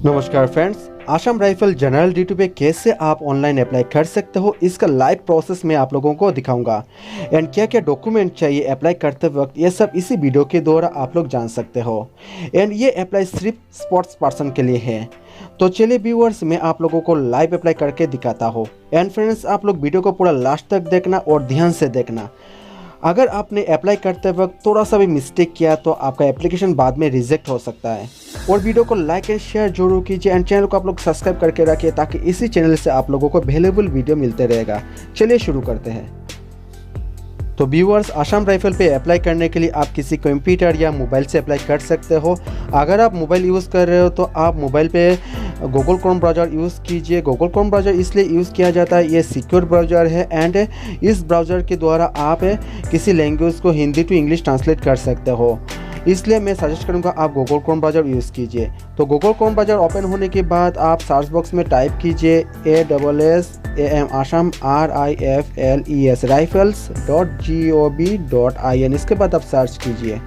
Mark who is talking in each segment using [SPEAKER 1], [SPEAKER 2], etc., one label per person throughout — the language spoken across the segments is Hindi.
[SPEAKER 1] नमस्कार friends, Assam rifle general duty पे कैसे आप ऑनलाइन अप्लाई कर सकते हो इसका लाइव प्रोसेस मैं आप लोगों को दिखाऊंगा एंड क्या क्या डॉक्यूमेंट चाहिए अप्लाई करते वक्त ये सब इसी वीडियो के द्वारा आप लोग जान सकते हो। एंड ये अप्लाई सिर्फ स्पोर्ट्स पर्सन के लिए है। तो चलिए व्यूअर्स, मैं आप लोगों को लाइव अप्लाई करके दिखाता हूँ। एंड फ्रेंड्स, आप लोग वीडियो को पूरा लास्ट तक देखना और ध्यान से देखना। अगर आपने अप्लाई करते वक्त थोड़ा सा भी मिस्टेक किया तो आपका एप्लीकेशन बाद में रिजेक्ट हो सकता है। और वीडियो को लाइक एंड शेयर जरूर कीजिए एंड चैनल को आप लोग सब्सक्राइब करके रखिए ताकि इसी चैनल से आप लोगों को अवेलेबल वीडियो मिलते रहेगा। चलिए शुरू करते हैं। तो व्यूअर्स, आसाम राइफल पे अप्लाई करने के लिए आप किसी कंप्यूटर या मोबाइल से अप्लाई कर सकते हो। अगर आप मोबाइल यूज़ कर रहे हो तो आप मोबाइल पे गूगल क्रोम ब्राउज़र यूज़ कीजिए। गूगल क्रोम ब्राउज़र इसलिए यूज़ किया जाता है, ये सिक्योर ब्राउज़र है एंड इस ब्राउज़र के द्वारा आप किसी लैंग्वेज को हिंदी टू इंग्लिश ट्रांसलेट कर सकते हो। इसलिए मैं सजेस्ट करूंगा आप गूगल क्रोम ब्राउज़र यूज़ कीजिए। तो गूगल क्रोम ब्राउज़र ओपन होने के बाद आप सर्च बॉक्स में टाइप कीजिए ASSAM आसाम RIFLES rifles.gov.in। इसके बाद आप सर्च कीजिए।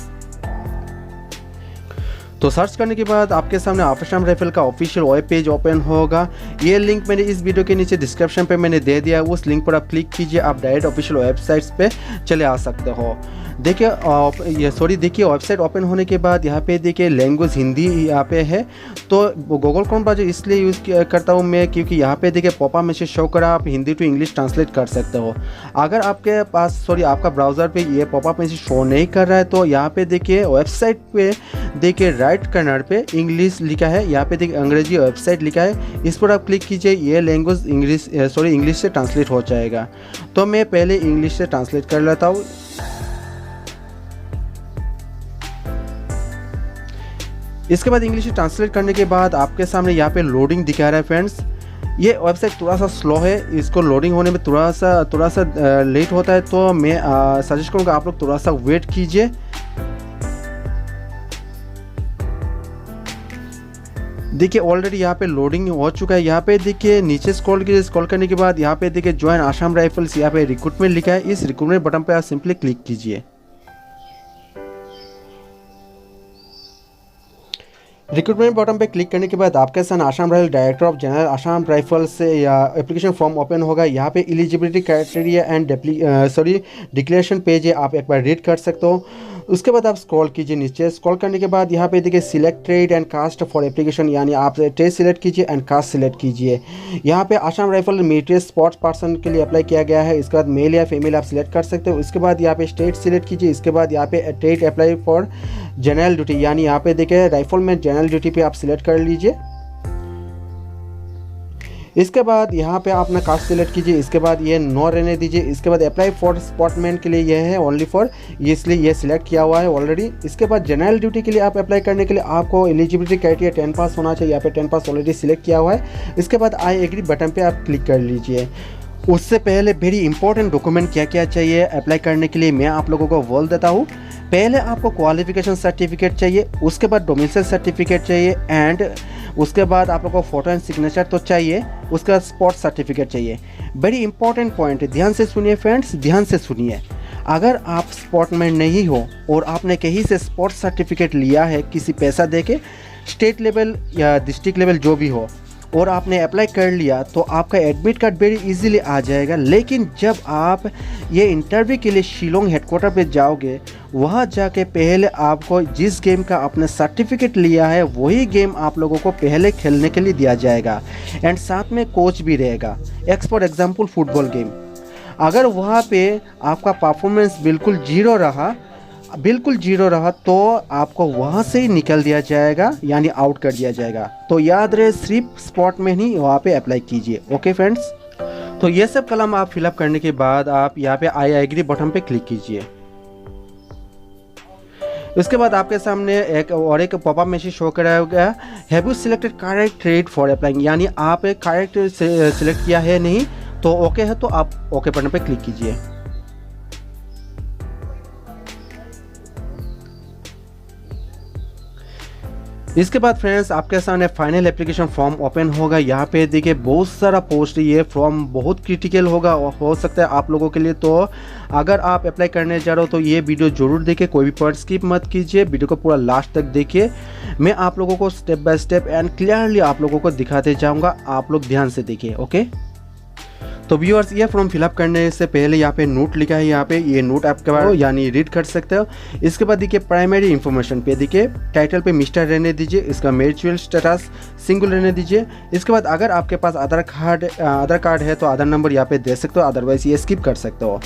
[SPEAKER 1] तो सर्च करने के बाद आपके सामने आसाम राइफल का ऑफिशियल वेब पेज ओपन होगा। ये लिंक मैंने इस वीडियो के नीचे डिस्क्रिप्शन पे मैंने दे दिया है, उस लिंक पर आप क्लिक कीजिए, आप डायरेक्ट ऑफिशियल वेबसाइट्स पे चले आ सकते हो। देखिए वेबसाइट ओपन होने के बाद यहाँ पे देखिए लैंग्वेज हिंदी यहाँ पे है। तो गूगल क्रोम ब्राउज़र इसलिए यूज़ करता हूँ मैं क्योंकि यहाँ पे देखिए पॉपअप मैसेज शो करा, आप हिंदी टू इंग्लिश ट्रांसलेट कर सकते हो। अगर आपके पास आपका ब्राउज़र पे ये पॉपअप मैसेज शो नहीं कर रहा है तो यहाँ पे देखिए वेबसाइट पे देखिए राइट कॉर्नर पे इंग्लिश लिखा है, यहाँ पे देखिए अंग्रेजी वेबसाइट लिखा है, इस पर आप क्लिक कीजिए। ये लैंग्वेज इंग्लिश से ट्रांसलेट हो जाएगा। तो मैं पहले इंग्लिश से ट्रांसलेट कर लेता हूँ। इसके बाद इंग्लिश ट्रांसलेट करने के बाद आपके सामने यहाँ पे लोडिंग दिखा रहा है। फ्रेंड्स, ये वेबसाइट थोड़ा सा स्लो है, इसको लोडिंग होने में थोड़ा सा लेट होता है। तो मैं सजेस्ट करूँगा आप लोग थोड़ा सा वेट कीजिए। देखिए ऑलरेडी यहाँ पे लोडिंग हो चुका है। यहाँ पे देखिए नीचे स्क्रॉल कीजिए, स्क्रॉल करने के बाद यहाँ पे देखिए ज्वाइन आसाम राइफल्स, यहाँ पे रिक्रूटमेंट लिखा है। इस रिक्रूटमेंट बटन पे आप सिंपली क्लिक कीजिए। रिक्रूटमेंट बटन पे क्लिक करने के बाद आपके सामने Assam rifle director of general Assam rifle से या एप्लीकेशन फॉर्म ओपन होगा। यहाँ पे eligibility criteria and declaration page है, आप एक बार रीड कर सकते हो। उसके बाद आप स्क्रॉल कीजिए नीचे। स्क्रॉल करने के बाद यहाँ पे देखिए select trade and caste for application, यानी आप ट्रेड सिलेक्ट कीजिए एंड कास्ट सिलेक्ट कीजिए। यहाँ पे Assam rifle military sports person के लिए अप्लाई किया गया है। इसके बाद मेल या फीमेल आप सिलेक्ट कर सकते हो। इसके बाद यहाँ पे स्टेट सिलेक्ट कीजिए। इसके बाद यहाँ पे trade apply for general duty, यानी यहाँ पे देखिए राइफल में जनरल ड्यूटी पे आप सिलेक्ट कर लीजिए। इसके बाद यहाँ पे अपना कास्ट सिलेक्ट कीजिए। इसके बाद ये नो रहने दीजिए। इसके बाद अप्लाई फॉर स्पॉटमैन के लिए यह है ओनली फॉर, इसलिए ये सिलेक्ट किया हुआ है ऑलरेडी। इसके बाद जनरल ड्यूटी के लिए आप अप्लाई करने के लिए आपको एलिजिबिलिटी क्राइटेरिया 10 पास होना चाहिए। यहाँ पे 10 पास ऑलरेडी सिलेक्ट किया हुआ है। इसके बाद आई एग्री बटन पे आप क्लिक कर लीजिए। उससे पहले वेरी इंपॉर्टेंट डॉक्यूमेंट क्या क्या चाहिए अप्लाई करने के लिए मैं आप लोगों को बोल देता हूँ। पहले आपको क्वालिफिकेशन सर्टिफिकेट चाहिए, उसके बाद डोमिसाइल सर्टिफिकेट चाहिए एंड उसके बाद आप लोगों को फोटो एंड सिग्नेचर तो चाहिए, उसके बाद स्पोर्ट्स सर्टिफिकेट चाहिए। वेरी इंपॉर्टेंट पॉइंट है, ध्यान से सुनिए फ्रेंड्स, ध्यान से सुनिए। अगर आप स्पोर्टमैन नहीं हो और आपने कहीं से स्पोर्ट्स सर्टिफिकेट लिया है किसी पैसा दे के, स्टेट लेवल या डिस्ट्रिक्ट लेवल जो भी हो, और आपने अप्लाई कर लिया तो आपका एडमिट कार्ड वेरी इजीली आ जाएगा। लेकिन जब आप ये इंटरव्यू के लिए शिलोंग हेडक्वार्टर पे जाओगे, वहाँ जाके पहले आपको जिस गेम का आपने सर्टिफिकेट लिया है वही गेम आप लोगों को पहले खेलने के लिए दिया जाएगा एंड साथ में कोच भी रहेगा। फॉर एग्जाम्पल फुटबॉल गेम, अगर वहाँ पे आपका परफॉर्मेंस बिल्कुल जीरो रहा तो आपको वहाँ से ही निकल दिया जाएगा, यानी आउट कर दिया जाएगा। तो याद रहे सिर्फ स्पॉट में ही वहाँ पे अप्लाई कीजिए। ओके फ्रेंड्स, तो ये सब कलम आप फिलअप करने के बाद आप यहाँ पे आई एग्री बटन पे क्लिक कीजिए। उसके बाद आपके सामने एक पॉपअप मैसेज शो कराया, have you selected correct trade for applying, यानी आप करेक्ट सिलेक्ट किया है नहीं तो ओके है तो आप ओके बटन पे क्लिक कीजिए। इसके बाद फ्रेंड्स आपके सामने फाइनल एप्लीकेशन फॉर्म ओपन होगा। यहाँ पे देखिए बहुत सारा पोस्ट, ये फॉर्म बहुत क्रिटिकल होगा हो सकता है आप लोगों के लिए। तो अगर आप अप्लाई करने जा रहे हो तो ये वीडियो जरूर देखिए, कोई भी पार्ट स्किप मत कीजिए, वीडियो को पूरा लास्ट तक देखिए। मैं आप लोगों को step by step and clearly आप लोगों को दिखाते जाऊँगा, आप लोग ध्यान से देखिए। ओके, तो व्यूअर्स ये फॉर्म फिलअप करने से पहले यहाँ पे नोट लिखा है, यहाँ पे ये नोट आपके पास यानी रीड कर सकते हो। इसके बाद देखिए प्राइमरी इंफॉर्मेशन पे देखिए टाइटल पे मिस्टर रहने दीजिए, इसका मैरिटल स्टेटस सिंगल रहने दीजिए। इसके बाद अगर आपके पास आधार कार्ड है तो आधार नंबर यहाँ पे दे सकते हो, अदरवाइज ये स्किप कर सकते हो।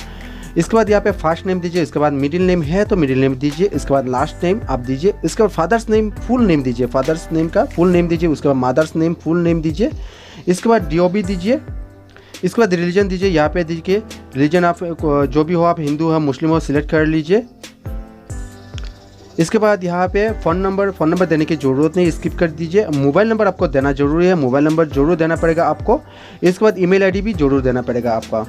[SPEAKER 1] इसके बाद यहाँ पे फर्स्ट नेम दीजिए, इसके बाद मिडिल नेम है तो मिडिल नेम दीजिए, इसके बाद लास्ट नेम आप दीजिए। इसके बाद फादर्स नेम फुल नेम दीजिए, फादर्स नेम का फुल नेम दीजिए। उसके बाद मदर्स नेम फुल नेम दीजिए। इसके बाद DOB दीजिए। इसके बाद रिलीजन दीजिए, यहाँ पे दीजिए रिलीजन आप जो भी हो, आप हिंदू हो मुस्लिम हो सिलेक्ट कर लीजिए। इसके बाद यहाँ पे फ़ोन नंबर देने की ज़रूरत नहीं, स्किप कर दीजिए। मोबाइल नंबर आपको देना जरूरी है, मोबाइल नंबर जरूर देना पड़ेगा आपको। इसके बाद ईमेल ID भी जरूर देना पड़ेगा आपका।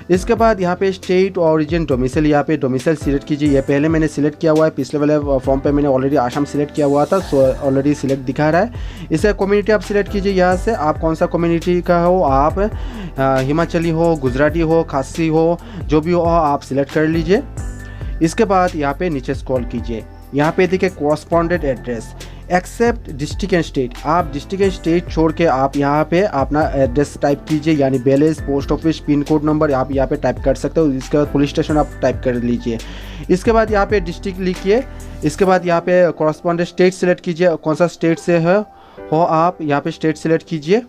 [SPEAKER 1] इसके बाद यहाँ पे स्टेट ऑरिजिन डोमिसाइल, यहाँ पे डोमिसाइल सिलेक्ट कीजिए। ये पहले मैंने सिलेक्ट किया हुआ है, पिछले वाले फॉर्म पे मैंने ऑलरेडी आसाम सिलेक्ट किया हुआ था, सो ऑलरेडी सिलेक्ट दिखा रहा है। इसे कम्युनिटी आप सिलेक्ट कीजिए, यहाँ से आप कौन सा कम्युनिटी का हो, आप हिमाचली हो, गुजराती हो, खासी हो, जो भी हो आप सिलेक्ट कर लीजिए। इसके बाद यहाँ पे नीचे स्क्रॉल कीजिए, यहाँ पे देखिए correspondent address except district and state, आप डिस्ट्रिक्ट एंड स्टेट छोड़ के आप यहाँ पे अपना एड्रेस टाइप कीजिए, यानी village, post office, pin code number आप यहाँ पे टाइप कर सकते हो। इसके बाद पुलिस स्टेशन आप टाइप कर लीजिए। इसके बाद यहाँ पे डिस्ट्रिक्ट लिखिए। इसके बाद यहाँ पे कॉरस्पॉन्डेंट स्टेट सेलेक्ट कीजिए, कौन सा स्टेट से हो आप यहाँ पे स्टेट सेलेक्ट कीजिए।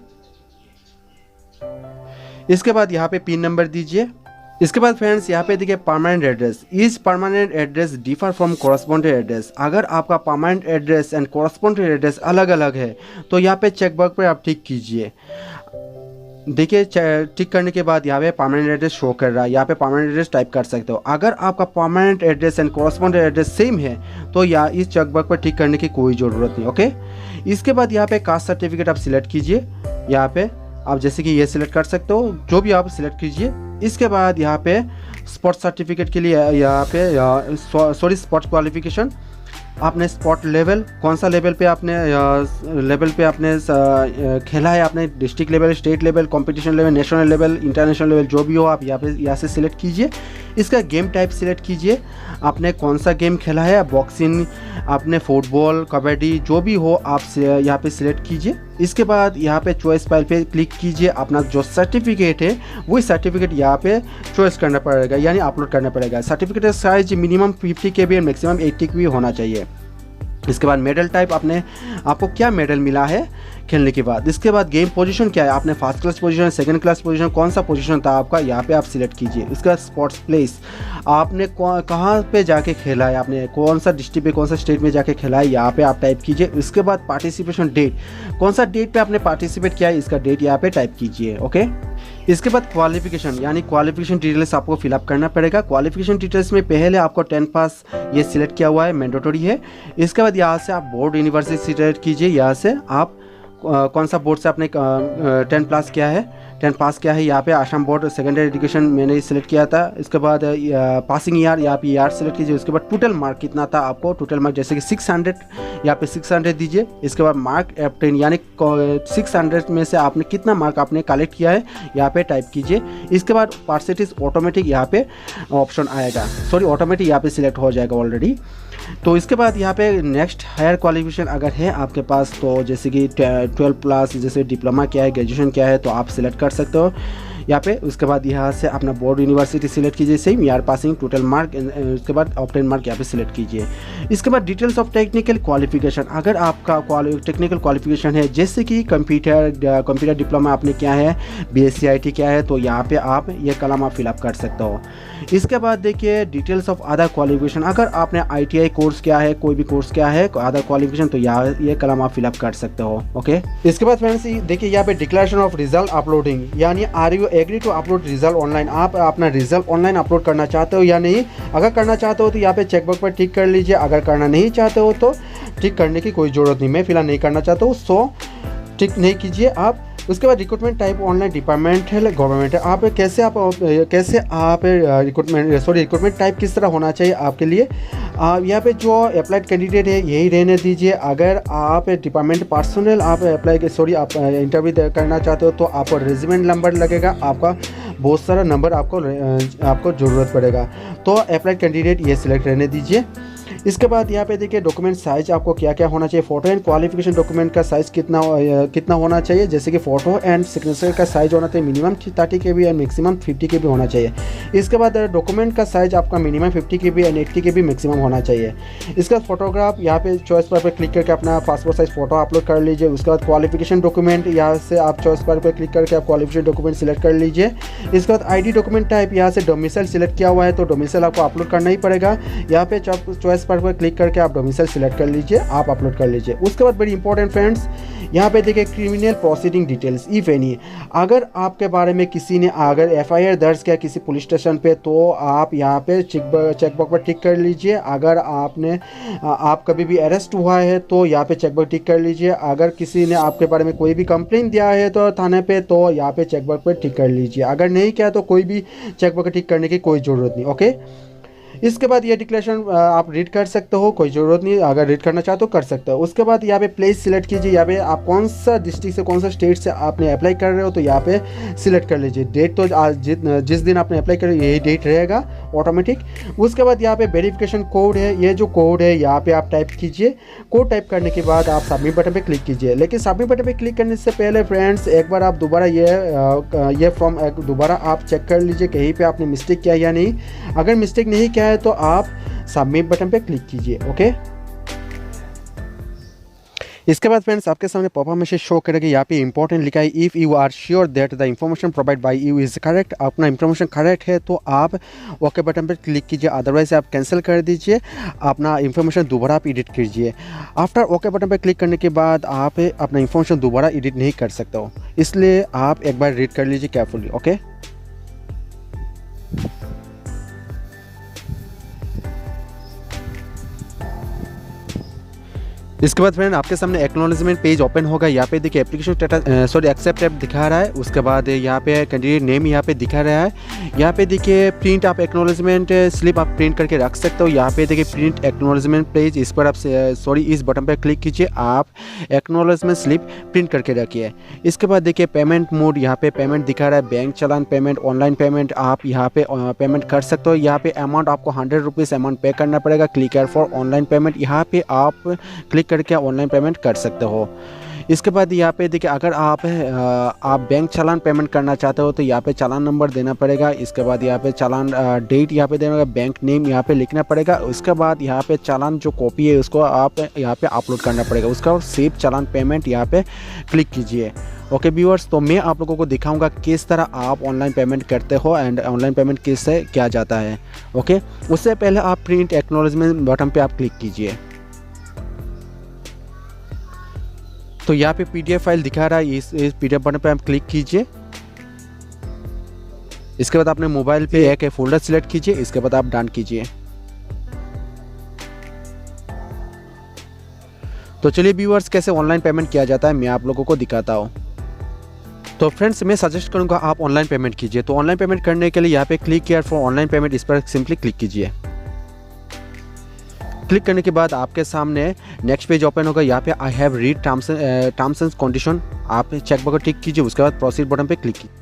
[SPEAKER 1] इसके बाद यहाँ पे पिन नंबर दीजिए। इसके बाद फ्रेंड्स यहाँ पे देखिए permanent address, is permanent address differ from correspondent address. अगर आपका permanent address and correspondent address अलग अलग है तो यहाँ पे चेक बॉक्स पे आप टिक कीजिए। देखिए टिक करने के बाद यहाँ पे परमानेंट एड्रेस शो कर रहा है, यहाँ पे परमानेंट एड्रेस टाइप कर सकते हो। अगर आपका permanent address and correspondent address same है तो यहाँ इस चेक बॉक्स पर टिक करने की कोई ज़रूरत नहीं। ओके, इसके बाद यहाँ पे कास्ट सर्टिफिकेट आप सिलेक्ट कीजिए, यहाँ पे आप जैसे कि ये सिलेक्ट कर सकते हो, जो भी आप सिलेक्ट कीजिए। इसके बाद यहाँ पे स्पोर्ट्स सर्टिफिकेट के लिए यहाँ पे स्पोर्ट्स क्वालिफिकेशन, आपने स्पोर्ट लेवल कौन सा लेवल पे आपने खेला है, आपने district level, state level, competition level, national level, international level, जो भी हो आप यहाँ से सिलेक्ट कीजिए। इसका गेम टाइप सिलेक्ट कीजिए, आपने कौन सा गेम खेला है, बॉक्सिंग, आपने फुटबॉल, कबड्डी, जो भी हो आप यहाँ पे सिलेक्ट कीजिए। इसके बाद यहाँ पे चॉइस फाइल पे क्लिक कीजिए, अपना जो सर्टिफिकेट है वही सर्टिफिकेट यहाँ पे चॉइस करना पड़ेगा, यानी अपलोड करना पड़ेगा। सर्टिफिकेट का साइज मिनिमम 50 KB और मैक्सिमम 80 KB होना चाहिए। इसके बाद मेडल टाइप, आपको क्या मेडल मिला है खेलने के बाद। इसके बाद गेम पोजीशन क्या है, आपने first class position, second class position, कौन सा पोजीशन था आपका, यहाँ पे आप सिलेक्ट कीजिए। इसका स्पोर्ट्स प्लेस, आपने कहाँ पे जाके खेला है, आपने कौन सा डिस्ट्रिक्ट पे, कौन सा स्टेट में जाके खेला है, यहाँ पे आप टाइप कीजिए। इसके बाद पार्टिसिपेशन डेट, कौन सा डेट पे आपने पार्टिसिपेट किया है, इसका डेट यहाँ पे टाइप कीजिए। ओके, इसके बाद क्वालिफिकेशन, यानी क्वालिफिकेशन डिटेल्स आपको फिलअप करना पड़ेगा। क्वालिफिकेशन डिटेल्स में पहले आपको 10 पास ये सिलेक्ट किया हुआ है, मैंडेटरी है। इसके बाद यहाँ से आप बोर्ड यूनिवर्सिटी सिलेक्ट कीजिए, यहाँ से आप कौन सा बोर्ड से आपने 10 पास किया है, यहाँ पे आसाम बोर्ड सेकेंडरी एजुकेशन मैंने सिलेक्ट किया था। इसके बाद पासिंग ईयर, यहाँ पे ईयर सिलेक्ट कीजिए। उसके बाद टोटल मार्क कितना था आपको, टोटल मार्क जैसे कि 600, यहाँ पे 600 दीजिए। इसके बाद मार्क ऑब्टेन, यानी 600 में से आपने कितना मार्क आपने कलेक्ट किया है, यहाँ पे टाइप कीजिए। इसके बाद परसेंटेज ऑटोमेटिक यहाँ पे ऑप्शन आएगा, ऑटोमेटिक यहाँ पे सिलेक्ट हो जाएगा ऑलरेडी। तो इसके बाद यहाँ पे नेक्स्ट हायर क्वालिफिकेशन अगर है आपके पास, तो जैसे कि 12 प्लस, जैसे डिप्लोमा क्या है, ग्रेजुएशन क्या है, तो आप सिलेक्ट कर सकते हो यहाँ पे। उसके बाद यहाँ से अपना बोर्ड यूनिवर्सिटी सिलेक्ट कीजिए, same year passing, total mark, उसके बाद ऑब्टेन मार्क यहाँ पे सिलेक्ट कीजिए। इसके बाद डिटेल्स ऑफ टेक्निकल क्वालिफिकेशन, अगर आपका टेक्निकल क्वालिफिकेशन है जैसे कि कंप्यूटर डिप्लोमा आपने क्या है, BSc IT क्या है, तो यहाँ पे आप ये कलम आप फिलअप कर सकते हो। इसके बाद देखिए डिटेल्स ऑफ अदर क्वालिफिकेशन, अगर आपने ITI कोर्स क्या है, कोई भी कोर्स क्या है, अदर क्वालिफिकेशन, तो यहाँ ये कलम आप फिलअप कर सकते हो। ओके, इसके बाद फ्रेंड्स देखिए यहाँ पे डिक्लेरेशन ऑफ रिजल्ट अपलोडिंग, यानी are you agree to upload result online, आप अपना रिजल्ट ऑनलाइन अपलोड करना चाहते हो या नहीं। अगर करना चाहते हो तो यहाँ पे चेकबॉक्स पर टिक कर लीजिए, अगर करना नहीं चाहते हो तो टिक करने की कोई ज़रूरत नहीं। मैं फिलहाल नहीं करना चाहता हूँ, सो टिक नहीं कीजिए, आप उसके बाद रिक्रूटमेंट टाइप ऑनलाइन डिपार्टमेंट है गवर्नमेंट है। आप कैसे आप रिक्रूटमेंट टाइप किस तरह होना चाहिए आपके लिए। यहाँ पे जो अप्लाइड कैंडिडेट है यही रहने दीजिए। अगर आप डिपार्टमेंट पर्सनल आप आप इंटरव्यू करना चाहते हो तो आपको रेजिमेंट नंबर लगेगा, आपका बहुत सारा नंबर आपको ज़रूरत पड़ेगा। तो अप्लाइड कैंडिडेट ये सिलेक्ट रहने दीजिए। इसके बाद यहाँ पे देखिए डॉक्यूमेंट साइज आपको क्या क्या होना चाहिए। फ़ोटो एंड क्वालिफिकेशन डॉक्यूमेंट का साइज़ कितना होना चाहिए, जैसे कि फ़ोटो एंड सिग्नेचर का साइज़ होना चाहिए minimum 30 KB and maximum 50 KB होना चाहिए। इसके बाद डॉक्यूमेंट का साइज़ आपका minimum 50 KB and 80 KB maximum होना चाहिए। इसके बाद फोटोग्राफ यहाँ पे चॉइस पर क्लिक करके अपना पासपोर्ट साइज़ फ़ोटो अपलोड कर लीजिए। उसके बाद क्वालिफिकेशन डॉक्यूमेंट यहाँ से आप चॉइस पर क्लिक करके आप क्वालिफिकेशन डॉक्यूमेंट सिलेक्ट कर लीजिए। इसके बाद ID डॉक्यूमेंट टाइप यहाँ से डोमिसाइल सिलेक्ट किया हुआ है तो डोमिसाइल आपको अपलोड करना ही पड़ेगा। यहाँ पे चॉइस पर क्लिक करके आप डोमिसाइल सिलेक्ट कर लीजिए, आप अपलोड कर लीजिए। उसके बाद वेरी इंपॉर्टेंट फ्रेंड्स, यहाँ पे देखिए criminal proceeding details if any. अगर आपके बारे में किसी ने अगर FIR दर्ज किया किसी पुलिस स्टेशन पे तो आप यहाँ पे चेकबॉक्स पर टिक कर लीजिए। अगर आप कभी भी अरेस्ट हुआ है तो यहाँ पे चेकबॉक्स टिक कर लीजिए। अगर किसी ने आपके बारे में कोई भी कंप्लेंट दिया है तो थाने पे तो यहाँ पे चेकबॉक्स पर टिक कर लीजिए। अगर नहीं किया तो कोई भी चेकबॉक्स टिक करने की कोई ज़रूरत नहीं। ओके, इसके बाद ये डिक्लेरेशन आप रीड कर सकते हो, कोई ज़रूरत नहीं, अगर रीड करना चाहते हो कर सकते हो। उसके बाद यहाँ पे प्लेस सिलेक्ट कीजिए। यहाँ पे आप कौन सा डिस्ट्रिक्ट से कौन सा स्टेट से आपने अप्लाई कर रहे हो तो यहाँ पे सिलेक्ट कर लीजिए। डेट तो जिस दिन आपने अप्लाई कर यही डेट रहेगा ऑटोमेटिक। उसके बाद यहाँ पे वेरिफिकेशन कोड है, ये जो कोड है यहाँ पे आप टाइप कीजिए। कोड टाइप करने के बाद आप सबमिट बटन पे क्लिक कीजिए। लेकिन सबमिट बटन पे क्लिक करने से पहले फ्रेंड्स एक बार आप दोबारा ये फॉर्म दोबारा आप चेक कर लीजिए कहीं पे आपने मिस्टेक किया या नहीं। अगर मिस्टेक नहीं किया है तो आप सबमिट बटन पे क्लिक कीजिए। ओके, इसके बाद फ्रेंड्स आपके सामने पॉपअप मैसेज शो करेगा। यहाँ पे इंपॉर्टेंट लिखा है if you are sure that the information provide by you is correct. अपना इंफॉर्मेशन करेक्ट है तो आप ओके बटन पर क्लिक कीजिए, अदरवाइज आप कैंसिल कर दीजिए, अपना इंफॉर्मेशन दोबारा आप एडिट कीजिए। आफ्टर ओके बटन पर क्लिक करने के बाद आप अपना इंफॉर्मेशन दोबारा एडिट नहीं कर सकते हो, इसलिए आप एक बार रीड कर लीजिए केयरफुली। ओके, इसके बाद फ्रेंड आपके सामने एक्नॉलेजमेंट पेज ओपन होगा। यहाँ पे देखिए एप्लीकेशन स्टेटस एक्सेप्ट ऐप दिखा रहा है। उसके बाद यहाँ पे कैंडिडेट नेम यहाँ पे दिखा रहा है। यहाँ पे देखिए प्रिंट आप एक्नॉलेजमेंट स्लिप आप प्रिंट करके रख सकते हो। यहाँ पे देखिए प्रिंट एक्नॉलेजमेंट पेज, इस पर आप इस बटन पर क्लिक कीजिए, आप एक्नॉलेजमेंट स्लिप प्रिंट करके रखिए। इसके बाद देखिए पेमेंट मोड, यहाँ पे पेमेंट दिखा रहा है, बैंक चालान पेमेंट, ऑनलाइन पेमेंट आप यहाँ पे पेमेंट कर सकते हो। यहाँ पे अमाउंट आपको 100 रुपीज़ अमाउंट पे करना पड़ेगा। Click here for online payment, यहाँ पे आप क्लिक करके ऑनलाइन पेमेंट कर सकते हो। इसके बाद यहाँ पे देखिए अगर आप बैंक चालान पेमेंट करना चाहते हो तो यहाँ पे चालान नंबर देना पड़ेगा। इसके बाद यहाँ पे चालान डेट यहाँ पे देना पड़ेगा, बैंक नेम यहाँ पे लिखना पड़ेगा। उसके बाद यहाँ पे चालान जो कॉपी है उसको आप यहाँ पे अपलोड करना पड़ेगा। उसका और सेव चालान पेमेंट यहाँ पे क्लिक कीजिए। ओके व्यूअर्स, तो मैं आप लोगों को दिखाऊंगा किस तरह आप ऑनलाइन पेमेंट करते हो एंड ऑनलाइन पेमेंट किससे किया जाता है। ओके, उससे पहले आप प्रिंट एक्नॉलेजमेंट बटन पे आप क्लिक कीजिए। तो यहाँ पे PDF फाइल दिखा रहा है, इस PDF बटन पे आप क्लिक कीजिए। इसके बाद अपने मोबाइल पे एक फोल्डर सिलेक्ट कीजिए। इसके बाद आप डन कीजिए। तो चलिए व्यूअर्स कैसे ऑनलाइन पेमेंट किया जाता है मैं आप लोगों को दिखाता हूँ। तो फ्रेंड्स मैं सजेस्ट करूँगा आप ऑनलाइन पेमेंट कीजिए। तो ऑनलाइन पेमेंट करने के लिए यहाँ पे क्लिक किया फॉर ऑनलाइन पेमेंट, इस पर सिंपली क्लिक कीजिए। क्लिक करने के बाद आपके सामने नेक्स्ट पेज ओपन होगा। यहाँ पे I have read terms and condition, आप चेक बॉक्स टिक कीजिए। उसके बाद प्रोसीड बटन पे क्लिक कीजिए।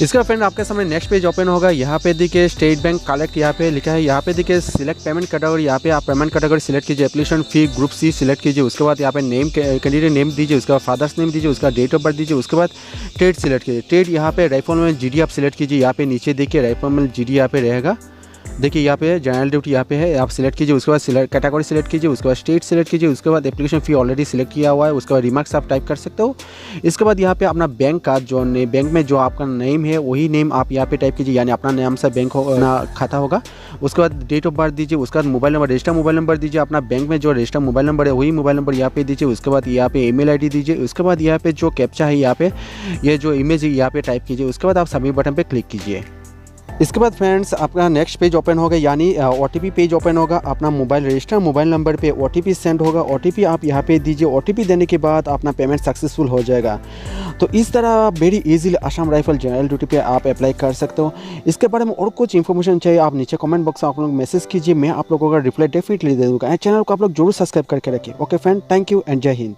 [SPEAKER 1] इसका फ्रेंड आपके सामने नेक्स्ट पेज ओपन होगा। यहाँ पे देखिए स्टेट बैंक कलेक्ट यहाँ पे लिखा है। यहाँ पे देखिए सिलेक्ट पेमेंट कैटेगरी, यहाँ पे आप पेमेंट कैटेगरी सिलेक्ट कीजिए। Application fee group C select कीजिए। उसके बाद यहाँ पे नेम कैंडिडेट नेम दीजिए। उसके बाद फादर्स नेम दीजिए। उसका डेट ऑफ बर्थ दीजिए। उसके बाद ट्रेड सिलेक्ट कीजिए। ट्रेड यहाँ पे राइफल में GD आप सिलेक्ट कीजिए। यहाँ पे नीचे देखिए राइफल में GD यहाँ पे रहेगा। देखिए यहाँ पे जनरल ड्यूटी यहाँ पे है, आप सिलेक्ट कीजिए। उसके बाद कैटेगरी सिलेक्ट कीजिए। उसके बाद स्टेट सिलेक्ट कीजिए। उसके बाद एप्लीकेशन फ़ी ऑलरेडी सिलेक्ट किया हुआ है। उसके बाद रिमार्क्स आप टाइप कर सकते हो। इसके बाद यहाँ पे अपना बैंक का जो बैंक में जो आपका नेम है वही नेम आप यहाँ पे टाइप कीजिए, यानी अपना नाम से बैंक खाता होगा। उसके बाद डेट ऑफ बर्थ दीजिए। उसके बाद mobile number, register mobile number दीजिए। अपना बैंक में जो रजिस्टर मोबाइल नंबर है वही मोबाइल नंबर यहाँ पे दीजिए। उसके बाद यहाँ पे email ID दीजिए। उसके बाद यहाँ पे जो कैप्चा है यहाँ पे ये जो इमेज है यहाँ पे टाइप कीजिए। उसके बाद आप सबमिट बटन पे क्लिक कीजिए। इसके बाद फ्रेंड्स आपका नेक्स्ट पेज ओपन होगा, यानी OTP पेज ओपन होगा। अपना मोबाइल रजिस्टर मोबाइल नंबर पे OTP सेंड होगा। OTP आप यहाँ पे दीजिए। OTP देने के बाद अपना पेमेंट सक्सेसफुल हो जाएगा। तो इस तरह very easily Assam rifle general duty पे आप अप्लाई कर सकते हो। इसके बारे में और कुछ इन्फॉर्मेशन चाहिए आप नीचे कमेंट बॉक्स में आप लोग मैसेज कीजिए, मैं आप लोगों का रिप्लाई डेफिनेटली दे दूँगा। चैनल को आप लोग जरूर सब्सक्राइब करके रखिए। Okay friend, thank you and जय हिंद।